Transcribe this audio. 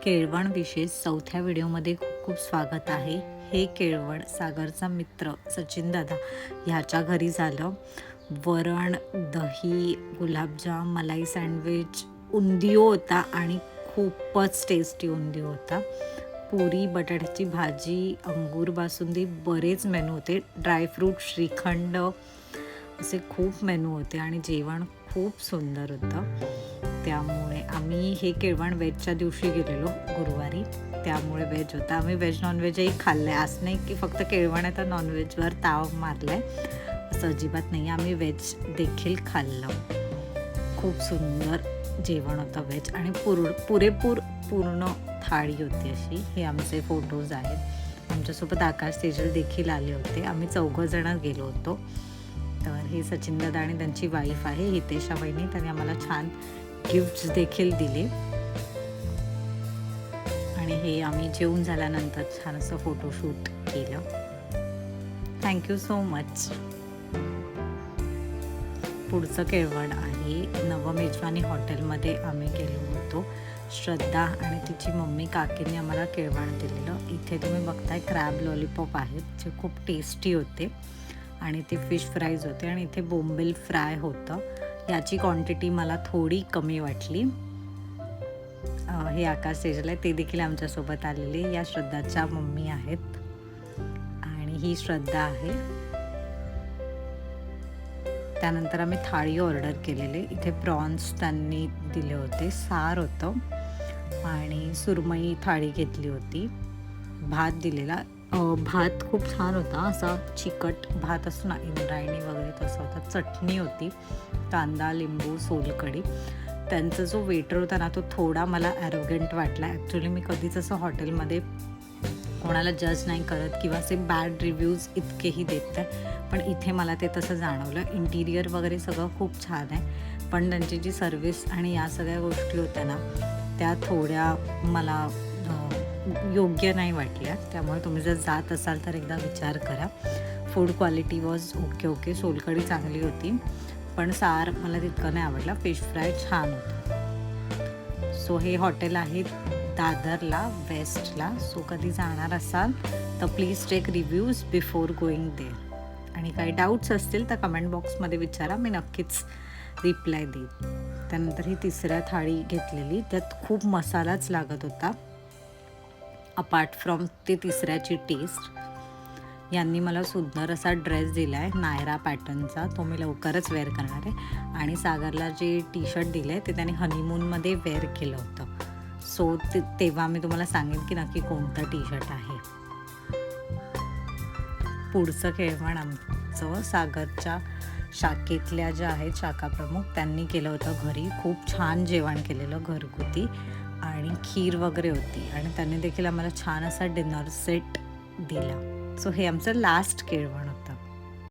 केळवण विशेष चौथ्या व्हिडिओमध्ये खूप खूप स्वागत आहे. हे केळवण सागरचा मित्र सचिन दादा ह्याच्या घरी झालं. वरण, दही, गुलाबजाम, मलाई सँडविच, उंदिओ होता आणि खूपच टेस्टी उंदिओ होता. पुरी, बटाट्याची भाजी, अंगूर बासुंदी, बरेच मेनू होते. ड्रायफ्रूट, श्रीखंड असे खूप मेनू होते आणि जेवण खूप सुंदर होतं. त्यामुळे आम्ही हे केळवण व्हेजच्या दिवशी गेलेलो गुरुवारी, त्यामुळे व्हेज होतं. आम्ही व्हेज नॉनव्हेजही खाल्लं आहे. असं नाही की फक्त केळवण आहे तर नॉनव्हेजवर ताव मारला आहे, असं अजिबात नाही. आम्ही व्हेज देखील खाल्लं. खूप सुंदर जेवण होतं व्हेज आणि पुरेपूर पूर्ण थाळी होती अशी. हे आमचे फोटोज आहेत. आमच्यासोबत आकाश तेजल देखील आले होते. आम्ही 4 जण गेलो होतो. तर हे सचिन दादा आणि त्यांची वाईफ आहे हितेशा वहिनी, त्यांनी आम्हाला छान गिफ्ट्स देखील दिले. आणि हे आम्ही जेवून झाल्यानंतर छान असं फोटोशूट केलं. Thank you so much. पुढचं केळवण आहे नवमेजवानी हॉटेलमध्ये आम्ही गेलो होतो. श्रद्धा आणि तिची मम्मी काकीने आम्हाला केळवण दिलेलं. इथे तुम्ही बघताय क्रॅब लॉलीपॉप आहेत जे खूप टेस्टी होते आणि ते फिश फ्राईज होते आणि इथे बोंबील फ्राय होतं. याची क्वांटिटी मला थोडी कमी वाटली. हे आकाश तेजल आहे, ते देखील आमच्यासोबत आलेले. या श्रद्धाच्या मम्मी आहेत आणि ही श्रद्धा आहे. त्यानंतर आम्ही थाळी ऑर्डर केलेले. इथे प्रॉन्स त्यांनी दिले होते, सार होतं आणि सुरमई थाळी घेतली होती. भात दिलेला. भात खूप छान होता, असा चिकट भात असतो ना इंद्रायणी वगैरे तसं होता. चटणी होती, कांदा, लिंबू, सोलकढी. त्यांचा जो वेटर होता ना तो थोडा मला ॲरोगंट वाटला. ॲक्च्युली मी कधीच असं हॉटेलमध्ये कोणाला जज नाही करत किंवा असे बॅड रिव्ह्यूज इतकेही देत नाही, पण इथे मला ते तसं जाणवलं. इंटिरियर वगैरे सगळं खूप छान आहे, पण त्यांची जी सर्विस आणि या सगळ्या गोष्टी होत्या ना त्या थोड्या मला योग्य नाही वाटल्या. त्यामुळे तुम्ही जर जात असाल तर एकदा विचार करा. Food quality was okay. Solkadhi चांगली होती, पण सार मला तितकं नाही आवडला. फिश फ्राय छान होतं. सो हे हॉटेल आहे दादरला वेस्टला. सो कधी जाणार असाल तर please take reviews before going there. आणि काही डाऊट्स असतील तर कमेंट बॉक्समध्ये विचारा, मी नक्कीच रिप्लाय देईन. त्यानंतर ही तिसऱ्या थाळी घेतलेली, त्यात खूप मसालाच लागत होता अपार्ट फ्रॉम ते तिसऱ्याची टेस्ट. यांनी मला सुंदर असा ड्रेस दिला आहे नायरा पॅटर्नचा, तो मी लवकरच वेअर करणार आहे. आणि सागरला जे टी शर्ट दिलं आहे ते त्याने हनीमूनमध्ये वेअर केलं होतं. सो तेव्हा मी तुम्हाला सांगेन की नक्की कोणतं टी शर्ट आहे. पुढचं केळवण आमचं सागरच्या शाखेतल्या ज्या आहेत शाखा प्रमुख त्यांनी केलं होतं घरी. खूप छान जेवण केलेलं घरगुती आणि खीर वगैरे होती आणि त्यांनी देखील आम्हाला छान असा डिनर सेट दिला. सो हे आमचं लास्ट केळवण होतं.